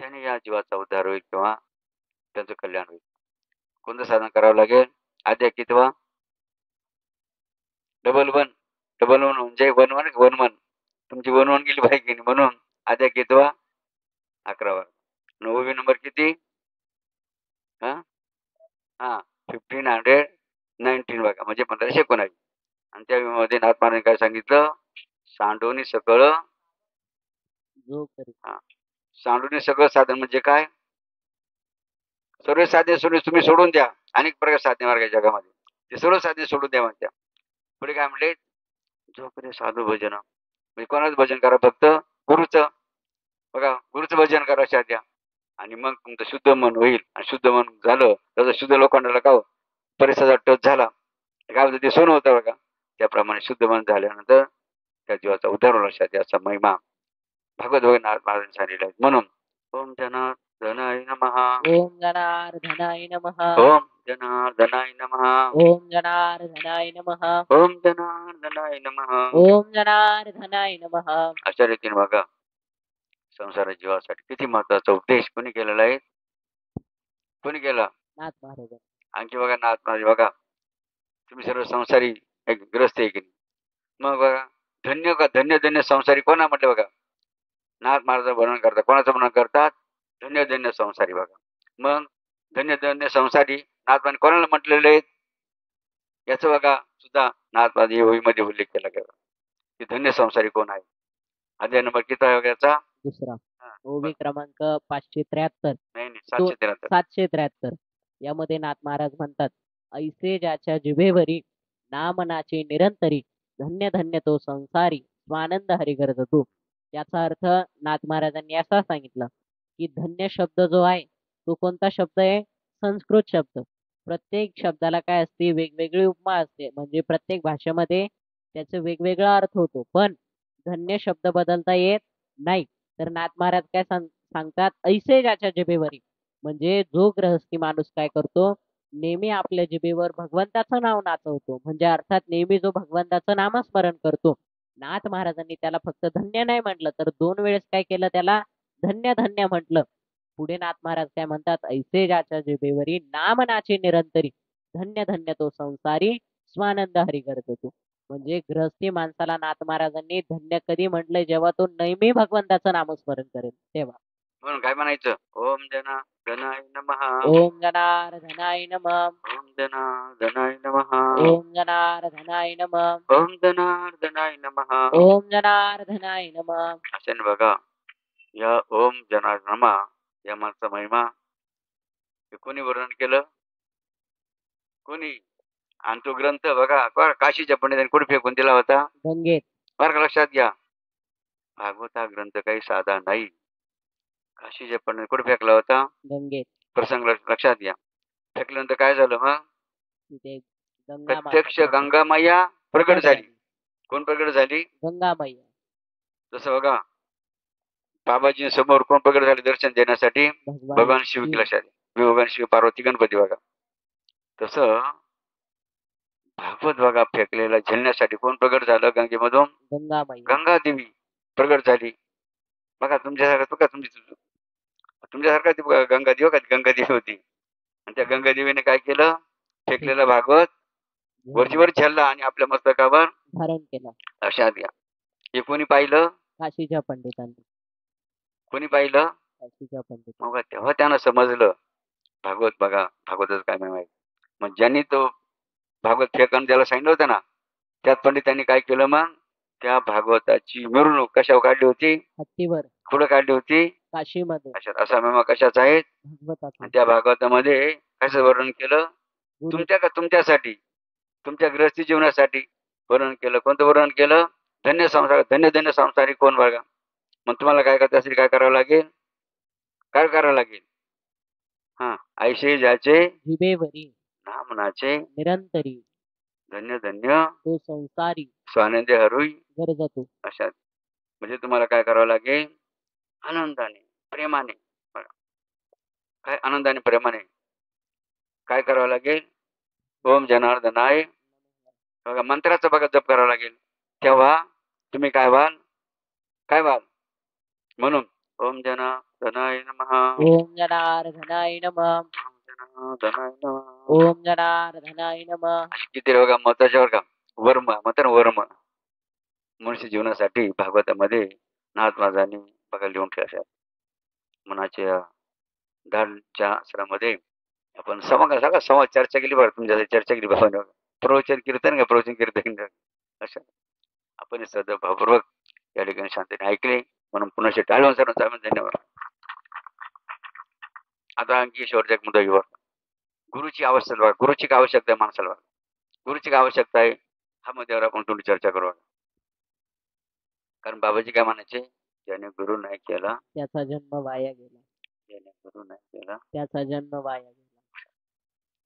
Speaker 1: त्याने या जीवाचा उद्धार होईल किंवा त्यांचं कल्याण होईल. कोणतं साधन करावं लागेल? आद्या कितवा? डबल वन म्हणजे वन तुमची वन गेली पाहिजे म्हणून आद्या कितवा? 11वा. 9वी नंबर किती? हा 1500 19 बघा म्हणजे 1519. आणि त्या विमामध्ये नाथ महाराजांनी काय सांगितलं? सांडोनी सकळ
Speaker 3: जो करी
Speaker 1: हा, सांडोनी सगळं साधन म्हणजे काय? सर्व साधने सोडून तुम्ही सोडून द्या. अनेक प्रकार साधने मार्ग आहे जगामध्ये. ते सर्व साधने सोडून द्या म्हणत्या. पुढे काय म्हणले? जो करी साधू भजन. म्हणजे कोणाचं भजन करा? फक्त गुरुचं. बघा गुरुचं भजन करा साध्या. आणि मग तुमचं शुद्ध मन होईल. आणि शुद्ध मन झालं तर शुद्ध लोखंडाला का परिसराचा टच झाला. काय होतं ते सोनं होतं बघा. त्याप्रमाणे शुद्ध मन झाल्यानंतर त्या जीवाचा उद्धार होणार लक्षात याचा महिमा भगवत महाराजांनी सांगितला आहे. म्हणून ओम जनार्दनाय नमः.
Speaker 3: ओम जनार्दनाय नमः.
Speaker 1: ओम जनार्दनाय नमः.
Speaker 3: ओम जनार्दनाय नमः.
Speaker 1: ओम जनार्दनाय नमः.
Speaker 3: ओम जनार्दनाय नमः.
Speaker 1: अशा रीतीने बघा संसार जीवासाठी किती महत्वाचा उपदेश कोणी केलेला आहे? कोणी केला?
Speaker 3: नाथ महाराज.
Speaker 1: आणखी बघा नाथ महाराज बघा तुम्ही सर्व संसारी एक ग्रस्त आहे की नाही? मग बघा धन्य का धन्य धन्य संसारी कोणा म्हटलं बघा? नाथ महाराजांचं वर्णन करतात. कोणाचं वर्णन करतात? धन्य धन्य संसारी बघा. मग धन्य धन्य संसारी नाथ महाराज कोणाला म्हटलेले आहेत? याचं बघा सुद्धा नाथ महाराज होईमध्ये उल्लेख केला गेला की धन्य संसारी कोण आहे. अध्याय नंबर किती आहे याचा?
Speaker 3: दुसरा.
Speaker 1: हा,
Speaker 3: ओवी क्रमांक 573.
Speaker 1: नाही 773.
Speaker 3: 773. यामध्ये नाथ महाराज म्हणतात, ऐसे ज्याच्या जिभेवरी नामनाची निरंतरी धन्य धन्य तो संसारी स्वानंद हरी गरजतो. याचा अर्थ नाथ महाराजांनी असा सांगितलं की धन्य शब्द जो आहे तो कोणता शब्द आहे? संस्कृत शब्द. प्रत्येक शब्दाला काय असते? वेगवेगळी उपमा असते. म्हणजे प्रत्येक भाषेमध्ये त्याचा वेगवेगळा अर्थ होतो. पण धन्य शब्द बदलता येत नाही. तर नाथ महाराज काय सांगतात? ऐसे ज्याच्या जिभेवरी म्हणजे जो गृहस्थी माणूस काय करतो? नेहमी आपल्या जिभेवर भगवंताचं नाव नाचवतो. म्हणजे अर्थात नेहमी जो भगवंताचं नामस्मरण करतो. नाथ महाराजांनी त्याला फक्त धन्य नाही म्हटलं तर 2 वेळेस काय केलं? त्याला धन्य धन्य म्हटलं. पुढे नाथ महाराज काय म्हणतात? ऐसे ज्याच्या जिभेवरी नामनाची निरंतरी धन्य धन्य तो संसारी स्वानंद हरी गरजतो. म्हणजे गृहस्थी माणसाला नाथ महाराजांनी धन्य कधी म्हटलंय? जेव्हा तो नेहमी भगवंताचं नामस्मरण करेल तेव्हा.
Speaker 1: म्हणून काय म्हणायचं? ओम जनार्दनाय नमः.
Speaker 3: ओम जनार्दनाय नमः.
Speaker 1: ओम जनार्दनाय नमः.
Speaker 3: ओम जनार्दनाय नमः.
Speaker 1: ओम जनार्दनाय नमः.
Speaker 3: ओम जनार्दनाय नमः.
Speaker 1: अशाने बघा या ओम जनार्दन नमः या मागचा महिमा हे कोणी वर्णन केलं? कोणी? आणि तो ग्रंथ बघा काशीच्या पंडितांनी कुठे फेकून दिला होता?
Speaker 3: गंगेत.
Speaker 1: बरं का लक्षात घ्या. भागवत हा ग्रंथ काही साधा नाही. काशीच्या पंडित कुठे फेकला होता?
Speaker 3: गंगेत.
Speaker 1: प्रसंग लक्षात घ्या. फेकल्यानंतर काय झालं मग?
Speaker 3: तिथे गंगा
Speaker 1: प्रत्यक्ष
Speaker 3: माता
Speaker 1: गंगा मैया प्रकट झाली. कोण प्रकट झाली?
Speaker 3: गंगा मैया.
Speaker 1: जसं बघा बाबाजी समोर कोण प्रकट झाले दर्शन देण्यासाठी? भगवान शिव की लक्षात घ्या. भगवान शिव पार्वती गणपती बघा. तसं भागवत बघा फेकलेला झेलण्यासाठी कोण प्रकट झालं गंगेमधून?
Speaker 3: गंगा मैया.
Speaker 1: गंगा देवी प्रकट झाली. बघा तुमच्यासारखं बघा तुमच्यासारखा ती गंगा देवी का गंगा देवी होती. आणि त्या गंगा देवीने काय केलं? फेकलेला भागवत वरचीवर झेलला आणि आपल्या मस्तकावर
Speaker 3: धारण केला.
Speaker 1: लक्षात घ्या. हे कोणी पाहिलं?
Speaker 3: काशीच्या पंडितांनी.
Speaker 1: कोणी पाहिलं?
Speaker 3: काशीच्या पंडित.
Speaker 1: मग तेव्हा त्यानं समजलं भागवत बघा भागवतच काय माहिती. मग ज्यांनी तो भागवत फेकून त्याला सांगितलं होतं ना त्यात पंडितांनी काय केलं? मग त्या भागवताची मिरवणूक कशावर काढली होती?
Speaker 3: हत्तीवर.
Speaker 1: कुठं काढली होती?
Speaker 3: काशीमध्ये.
Speaker 1: अशा असा महिमा कशाचा आहे?
Speaker 3: भागवताचा.
Speaker 1: आणि त्या भागवतामध्ये कसं वर्णन केलं? तुमच्यासाठी तुमच्या गृहस्थी जीवनासाठी वर्णन केलं. कोणतं वर्णन केलं? धन्य संसार धन्य धन्य संसारी कोण बघा. मग तुम्हाला काय करता असेल? काय करावं लागेल? काय करावं लागेल? हा ऐशे ज्याचे
Speaker 3: जिभेवरी
Speaker 1: नामनाचे
Speaker 3: निरंतरी
Speaker 1: धन्य धन्य
Speaker 3: तो संसारी
Speaker 1: स्वानंदे हरुई
Speaker 3: गरजतो.
Speaker 1: अशा म्हणजे तुम्हाला काय करावं लागेल? आनंदाने प्रेमाने बघा काय आनंदाने प्रेमाने काय करावं लागेल? ओम जनार्दनाय बघा मंत्राचा बघा जप करावा लागेल. तेव्हा तुम्ही काय व्हाल? काय व्हाल? म्हणून ओम जनार्दनाय नमः.
Speaker 3: ओम जनार्दनाय नमः.
Speaker 1: ओम जनार्दनाय नमः.
Speaker 3: ओम जनार्दनाय नमः.
Speaker 1: अशी किती बघा महत्वाच्या बरं का वर्म म्हणतात वर्म मनुष्य जीवनासाठी भागवतामध्ये नाथ महाराजांनी बघा लिहून ठेवल्या. मनाच्या धाडच्या आश्रमामध्ये आपण सगळं संवाद चर्चा केली बरं तुमच्या चर्चा केली बाबा प्रवचन कीर्तन का प्रवचन कीर्तन का असं आपण हे सध्या भावपूर्वक या ठिकाणी शांतीने ऐकले म्हणून पुन्हा शेवटी आळवण सर्वांचा आम्ही धन्यवाद. आता आणखी शेवटचा एक मुद्दा घेऊ. गुरुची आवश्यकता बघा. गुरुची काय आवश्यकता आहे माणसाला बघा. गुरुची काय आवश्यकता आहे हा मुद्द्यावर आपण थोडी चर्चा करू. कारण बाबाजी काय म्हणायचे ज्याने गुरु नाही केला
Speaker 3: त्याचा जन्म वाया गेला.
Speaker 1: ज्याने गुरु नाही केला
Speaker 3: त्याचा जन्म वाया गेला.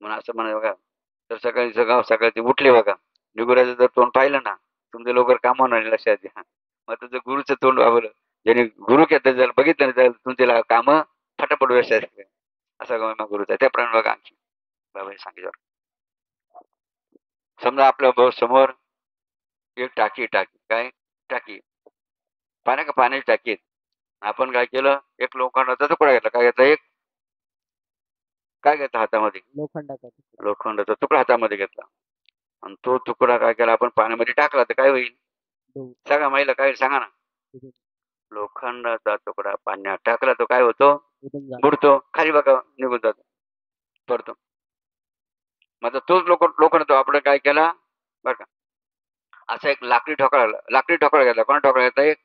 Speaker 1: म्हणून असं म्हणा बघा. तर सकाळी सकाळी ते उठले बघा निगुराचं जर तोंड पाहिलं ना तुमचे लवकर कामावर नाही लक्षात द्या. मग तुझं गुरुचं तोंड वापरलं ज्याने गुरु घेतलं जर बघितलं नाही तर तुमचे काम फटाफट व्यवस्थित असते. असा महिमा गुरुचा आहे. त्याप्रमाणे बघा आणखी बाबाजी सांगितलं समजा आपल्या भाऊ समोर एक टाकी काय टाकी पाण्याची टाकी आहे. आपण काय केलं एक लोखंडाचा तुकडा घेतला. काय घेतला एक काय घेतला हातामध्ये
Speaker 3: लोखंडाचा तुकडा.
Speaker 1: लोखंडाचा तुकडा हातामध्ये घेतला आणि तो तुकडा काय केला आपण पाण्यामध्ये टाकला तर काय होईल
Speaker 3: डोब.
Speaker 1: सांगा महिला काय होईल सांगा ना.
Speaker 3: बुडून
Speaker 1: लोखंडाचा तुकडा पाण्यात टाकला तो काय होतो
Speaker 3: बुडून जातो.
Speaker 1: बुडतो खाली बघा निघून जातो पडतो. मग आता तोच लोखंड तो आपण काय केला बरं का असा एक लाकडी ठोकळा घेतला. कोणा ठोकळा घेतला एक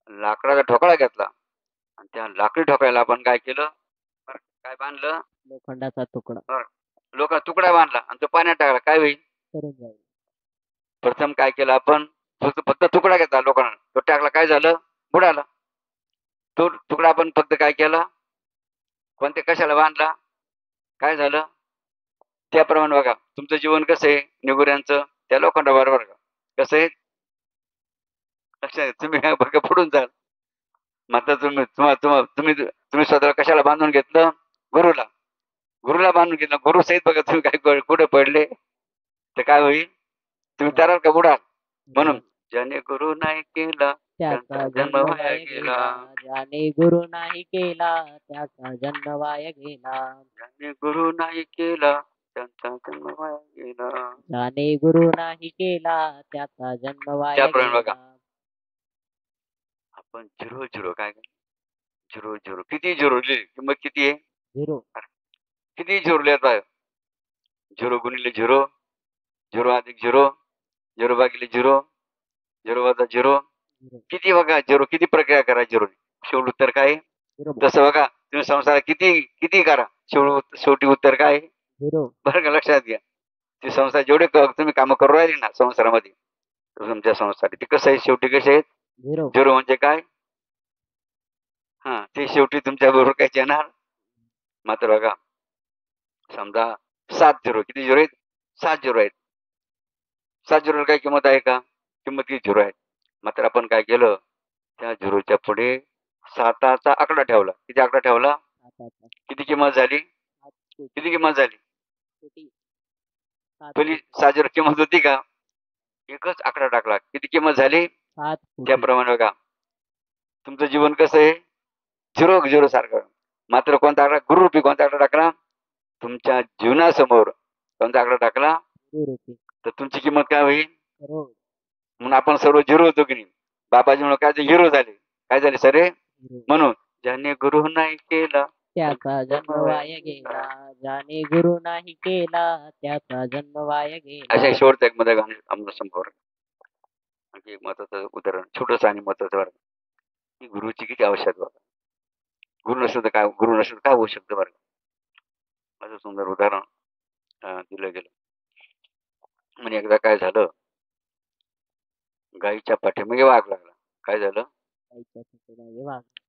Speaker 1: लाकडाचा ठोकळा घेतला आणि त्या लाकडी ठोकळ्याला आपण काय केलं बरं काय बांधलं
Speaker 3: लोखंडाचा तुकडा
Speaker 1: लोक तुकडा बांधला आणि तो पाण्यात टाकला काय होईल
Speaker 3: करून जाईल.
Speaker 1: प्रथम काय केलं आपण फक्त तुकडा घेतला लोकांना तो टाकला काय झालं बुडाला. तो तुकडा आपण फक्त काय केला कोणत्या कशाला बांधला काय झालं. त्याप्रमाणे बघा तुमचं जीवन कसं आहे निगुऱ्यांचं त्या लोखंडा बरोबर का कसं आहे लक्षात तुम्ही बघा पुढून जाल. मात्र तुम्ही स्वतःला कशाला बांधून घेतलं गुरुला बांधून घेतलं. गुरु सहित बघा तुम्ही काय कुठे पडले तर काय होईल तुम्ही तराल का बुडाल. म्हणून ज्याने गुरु नाही केला
Speaker 3: त्याचा जन्म वाया गेला. ज्याने गुरु नाही केला त्याचा जन्म वाया गेला.
Speaker 1: ज्याने गुरु नाही केला त्यांचा जन्म वाया गेला.
Speaker 3: ज्याने गुरु नाही केला त्याचा जन्म वाया
Speaker 1: त्याप्रमाणे
Speaker 3: गेला.
Speaker 1: बघा आपण झिरो काय झिरो किती झिरो किंमत किती आहे
Speaker 3: झिरो.
Speaker 1: किती झिरो लिहित झिरो गुणिले झिरो अधिक झिरो भागिले झिरो वजा झिरो किती बघा झिरो किती प्रक्रिया करा झिरो शेवट उत्तर काय
Speaker 3: झिरो.
Speaker 1: तसं बघा तुम्ही संसारात किती करा शेवटी उत्तर काय
Speaker 3: झिरो.
Speaker 1: बरं का लक्षात घ्या. ते संसार जेवढे तुम्ही कामं करू राहिले ना संसारामध्ये तुमच्या संसार ते कसं आहे शेवटी कसे आहेत
Speaker 3: झिरो.
Speaker 1: झिरो म्हणजे काय हा ते शेवटी तुमच्या बरोबर काय येणार. मात्र बघा समजा 7 झिरो किती झिरो आहेत 7 झिरो आहेत. 7 झिरो काय किंमत आहे का किंमत किती झिरो आहे. मात्र आपण काय केलं त्या झिरोच्या पुढे 7चा आकडा ठेवला. किती आकडा ठेवला किती किंमत झाली पहिली 7 झिरो किंमत होती का एकच आकडा टाकला किती किंमत झाली
Speaker 3: 7.
Speaker 1: त्याप्रमाणे बघा तुमचं जीवन कसं आहे झिरो सारखं. मात्र कोणता आकडा गुरुरूपी कोणता आकडा टाकला तुमच्या जीवनासमोर कोणता आकडा टाकला तर तुमची किंमत काय होईल म्हणून आपण सर्व झिरो होतो की नाही. बाबाजी म्हणून काय हिरो झाले काय झाले सरे म्हणून ज्याने गुरु नाही केला
Speaker 3: त्याचा जन्म वाया गेला. ज्याने गुरु नाही केला त्याचा जन्म वाया गेला.
Speaker 1: अशा शेवटचं एक मध्ये गाणे आमच्या समोर आणखी एक महत्वाचं उदाहरण छोटस आणि महत्वाचं बरं की गुरुची किती आवश्यकता गुरु नसेल तर काय होऊ शकतं बरं असं सुंदर उदाहरण दिलं गेलं. म्हणजे एकदा काय झालं गाईच्या पाठीमागे वाघ लागला. काय झालं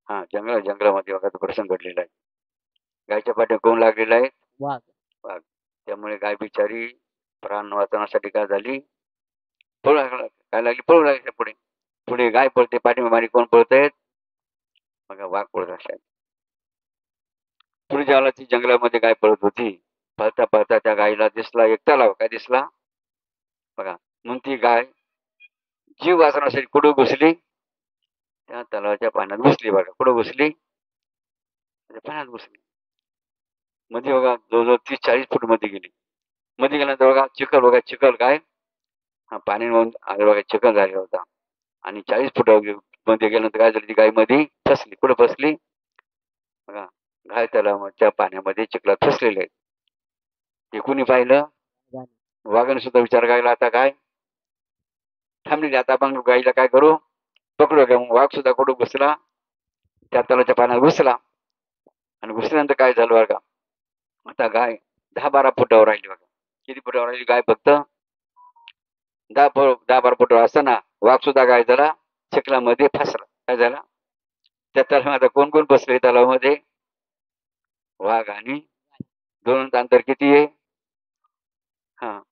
Speaker 1: हा जंगलामध्ये वाघाचा प्रसंग घडलेला आहे. गायच्या पाठी कोण लागलेला आहे वाघ. त्यामुळे गाय बिचारी प्राण वाचवण्यासाठी काय झाली पळू लागली पुढे गाय पळते पाठीमागे कोण पळतायत बघा वाघ पळत असाय. पुढे ज्याला ती जंगलामध्ये गाय पळत होती पळता त्या गायीला दिसला एक तलाव. काय दिसला बघा म्हणून ती गाय जीव वाचवण्यासाठी कुठं घुसली त्या तलावाच्या पाण्यात घुसली. बघा कुठं घुसली पाण्यात घुसली. मध्ये बघा जवळजवळ 30-40 फूट मध्ये गेली. मध्ये गेल्यानंतर बघा चिखल काय हा पाणी बघा चिखल झालेला होता आणि 40 फूट मध्ये गेल्यानंतर काय झाली ती गाय मध्ये फसली. कुठं फसली बघा गाय तलावाच्या पाण्यामध्ये चिखलात फसलेले आहेत. हे कुणी पाहिलं? वाघाने सुद्धा विचार केला, आता काय थांबलेली, आता आपण गाईला काय करू, पकडू का. मग वाघ सुद्धा कडू बसला, त्या तलावाच्या पाण्यात घुसला. आणि घुसल्यानंतर काय झालं बघा, आता गाय 10-12 फुटावर राहिली बघा. किती फुटावर राहिली गाय? फक्त 10-12 फुटावर असताना वाघ सुद्धा काय झाला, चिखलामध्ये फसला. काय झाला, त्या तलावात आता कोण कोण बसले तलावामध्ये? वाघ आणि दोन अंतर किती आहे?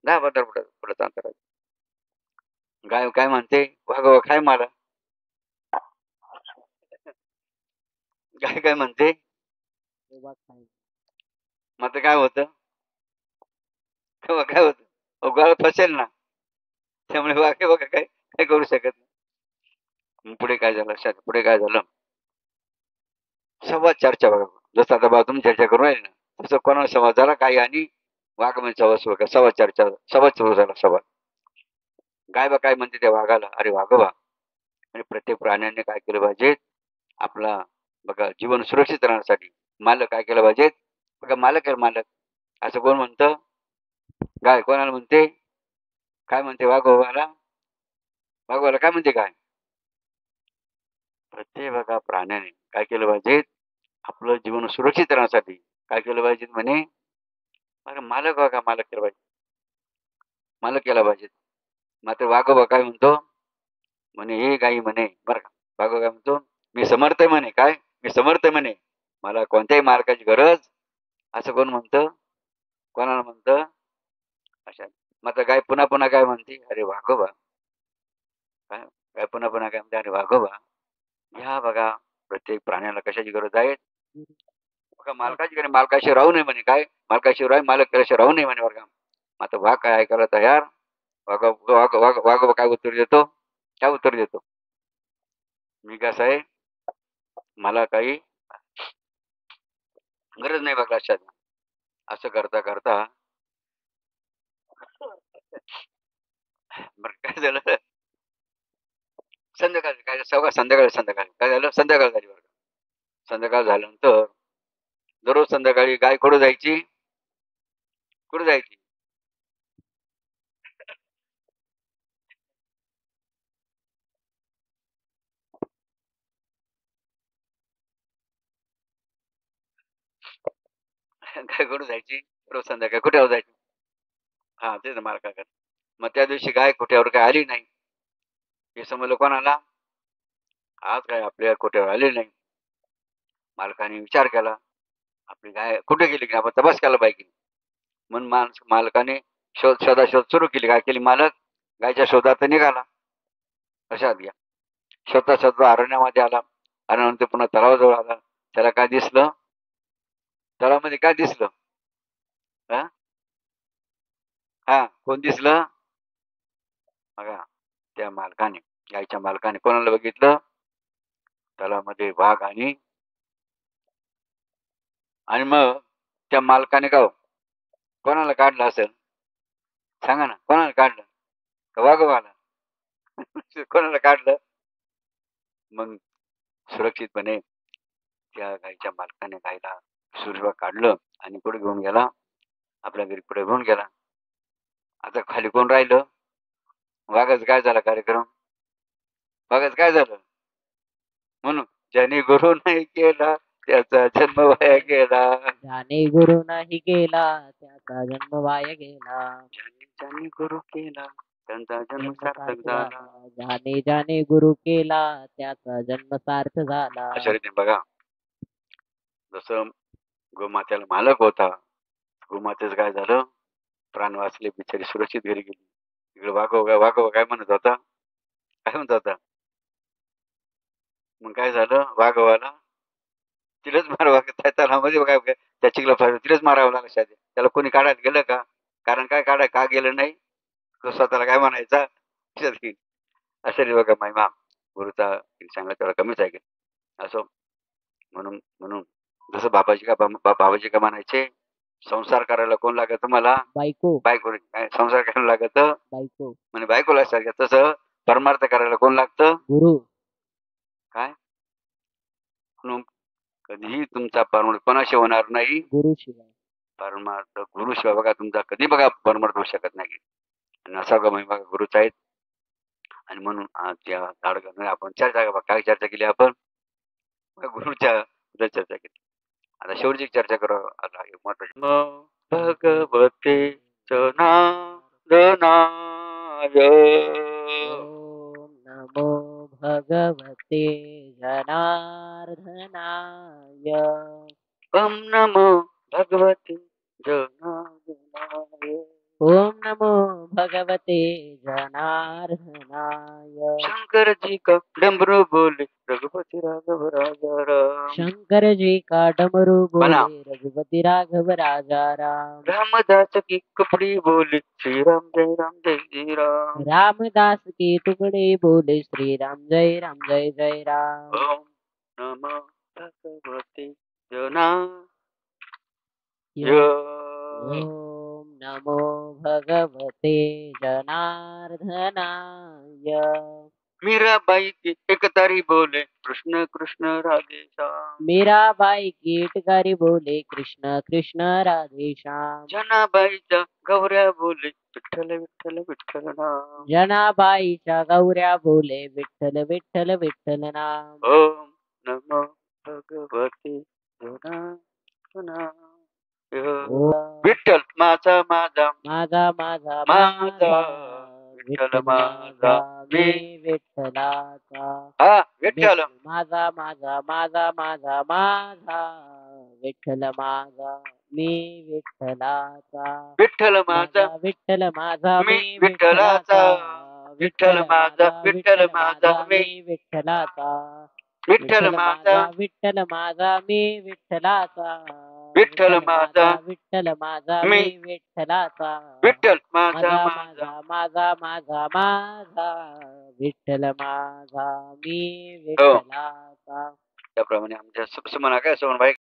Speaker 1: 10-15 फुटाचं अंतर आहे. गाय काय म्हणते, वाघ काय मला. गाय काय म्हणते,
Speaker 3: वाघ खाईल.
Speaker 1: मग आता काय होतं, तेव्हा काय होतं, गाळात फसेल ना. त्यामुळे वाघ बघा काय काय करू शकत नाही. मग पुढे काय झालं लक्षात, पुढे काय झालं, संवाद चर्चा बघा. जसं आता बघा तुम्ही चर्चा करून राहिले ना, तसं कोणाला संवाद झाला काही आणि वाघ म्हणजे संवाद चर्चा, संवाद सुरू झाला संवाद. गाय बा काय म्हणते त्या वाघाला, अरे वाघोबा, आणि प्रत्येक प्राण्याने काय केलं पाहिजे, आपला बघा जीवन सुरक्षित राहण्यासाठी मालक काय केलं पाहिजे, बघा मालक आहे मालक, असं कोण म्हणतं? गाय कोणाला म्हणते, काय म्हणते वाघोबाला, वाघोबाला काय म्हणते काय? प्रत्येक बघा प्राण्याने काय केलं पाहिजे, आपलं जीवन सुरक्षित राहण्यासाठी काय केलं पाहिजे म्हणे, अरे मालक बघा मालक केलं पाहिजे, मालक केला पाहिजे. मात्र वाघोबा काय म्हणतो म्हणे, हे गाई म्हणे बरं का, वाघोबा काय म्हणतो, मी समर्थ आहे म्हणे, काय मी समर्थ आहे म्हणे, मला कोणत्याही मालकाची गरज, असं कोण म्हणतं, कोणाला म्हणतं अशा. मात्र गाय पुन्हा पुन्हा काय म्हणते, अरे वाघोबा, काय काय पुन्हा पुन्हा काय म्हणते, अरे वाघोबा, ह्या बघा प्रत्येक प्राण्याला कशाची गरज आहे, बघा मालकाची गरज, मालकाशी राहू नये म्हणे, काय मालकाशी राहू, मालक केल्याशिवाय राहू नये म्हणे बरं का. मात्र वाघ काय ऐकायला तयार, वाघोबा काय उत्तर देतो, काय उत्तर देतो, मी कसं आहे, मला काही गरज नाही बघ लक्षात. असं करता करता बरं काय झालं, संध्याकाळी काय संध्याकाळी काय झालं, संध्याकाळ झाली बरं का. संध्याकाळ झाल्यानंतर दररोज संध्याकाळी गाय कुठं जायची, कुठं जायची, गाय कुठं जायची, रोज संध्याकाळी कुठ्यावर जायची, तेच मालकाकडे. मग त्या दिवशी गाय कुठ्यावर काय आली नाही. हे समजलं कोणाला, आज काय आपल्या कुठ्यावर आली नाही. मालकाने विचार केला, आपली गाय कुठे गेली की आपण तपास केला पाहिजे. म्हणून मालकाने शोध सुरू केली. काय केली मालक, गायच्या शोधात निघाला. लक्षात घ्या, शोधता अरण्यामध्ये आला. अरण्यानंतर पुन्हा तलावाजवळ आला. त्याला काय दिसलं, तलावामध्ये काय दिसलं, कोण दिसलं बघा, त्या मालकाने, गायच्या मालकाने कोणाला बघितलं, तलावामध्ये वाघ आणि मग त्या मालकाने का कोणाला काढलं असेल, सांगा ना, कोणाला काढलं, का वाघोबाला? कोणाला काढलं? मग सुरक्षितपणे त्या गायच्या मालकाने गायला सुरवा काढलं आणि पुढे घेऊन गेला, आपल्या घरी पुढे घेऊन गेला. आता खाली कोण राहिलं, वाघाचं काय झाला कार्यक्रम, वाघाचं काय झालं, म्हणून ज्याने गुरु नाही केला त्याचा जन्म वाया गेला,
Speaker 3: ज्याने गुरु नाही केला त्याचा जन्म वाया गेला,
Speaker 1: ज्याने गुरु केला त्यांचा जन्म सार्थक झाला.
Speaker 3: ज्याने ज्याने गुरु केला त्याचा जन्म सार्थ झाला.
Speaker 1: अशा रीतीने बघा, जसं गोमात्याला मालक होता, गोमातेच काय झालं, प्राण वाचले, बिचारी सुरक्षित घरी गेली. इकडे वाघोबा काय म्हणत होता, काय म्हणत होता, मग काय झालं, वाघोबाला तिलाच मारावं, त्या तलावामध्ये काय त्या चिखला तिलाच मारावं लागलं. शादी त्याला कोणी काढायला गेलं का, कारण काय का गेलं नाही, तो स्वतःला काय म्हणायचा, असं रे बघा महिमा गुरुचा सांगला तेवढा कमीच आहे. असो, म्हणून म्हणून जसं बाबाजी का म्हणायचे, संसार करायला कोण लागत तुम्हाला,
Speaker 3: बायको,
Speaker 1: बायको संसार करायला लागत
Speaker 3: बायको
Speaker 1: म्हणजे बायको लक्षात घ्या. तसं परमार्थ करायला कोण लागतं,
Speaker 3: गुरु.
Speaker 1: काय म्हणून कधीही तुमचा परमार्थ कोणाशी होणार नाही.
Speaker 3: गुरुशिवाय.
Speaker 1: परमार्थ गुरुशिवाय बघा तुमचा कधी बघा परमार्थ होऊ शकत नाही. आणि असा महिमा बघा गुरुच आहेत. आणि म्हणून आज या धाडकन आपण चर्चा काय चर्चा केली आपण बघा, गुरुच्या बद्दल चर्चा केली. आता शेवटची एक चर्चा करू आता एक महत्वाची. भगवते जनार्दनाय
Speaker 3: ओम नमो भगवते जनार्दनाय.
Speaker 1: ओम नमो भगवते जनार्दनाय.
Speaker 3: ओम नमो भगवते जनार्दनाय.
Speaker 1: शंकर जी का डमरू बोले रघुपति राघव राजा राम.
Speaker 3: शंकर जी का डमरू
Speaker 1: म्हणा.
Speaker 3: बोले रघुपति राघव राजा राम.
Speaker 1: रामदास की कपड़ी बोले श्री राम जय जय राम.
Speaker 3: रामदास के टुकड़े बोले श्री राम जय जय राम.
Speaker 1: ओम नमो भगवते जनार्दनाय.
Speaker 3: ओम नमो भगवते जनार्दनाय.
Speaker 1: मीराबाई की एक तारी बोले कृष्ण कृष्ण राधे श्याम.
Speaker 3: मीराबाई की टिकारी बोले कृष्ण कृष्ण राधे श्याम.
Speaker 1: जनाबाईच्या गौऱ्या बोले विठ्ठल विठ्ठल विठ्ठल नाम.
Speaker 3: जनाबाईच्या गौऱ्या बोले विठ्ठल विठ्ठल विठ्ठल नाम.
Speaker 1: ओम नमो भगवते जनार्दनाय. विठ्ठल माझा माझा
Speaker 3: माझा माझा
Speaker 1: माझा
Speaker 3: विठ्ठल
Speaker 1: माझा
Speaker 3: मी विठ्ठलाचा.
Speaker 1: हा विठ्ठल
Speaker 3: माझा माझा माझा माझा माझा विठ्ठल माझा मी विठ्ठलाचा.
Speaker 1: विठ्ठल माझा
Speaker 3: विठ्ठल माझा
Speaker 1: मी विठ्ठलाचा. विठ्ठल माझा विठ्ठल माझा मी
Speaker 3: विठ्ठलाचा.
Speaker 1: विठ्ठल माझा
Speaker 3: विठ्ठल माझा मी विठ्ठलाचा.
Speaker 1: विठ्ठल माझा
Speaker 3: विठ्ठल माझा
Speaker 1: मी
Speaker 3: मी विठ्ठलाचा.
Speaker 1: विठ्ठल माझा
Speaker 3: माझा माझा माझा माझा विठ्ठल माझा मी विठ्ठलाचा.
Speaker 1: त्याप्रमाणे आमच्या सुमना काय सोमन भाई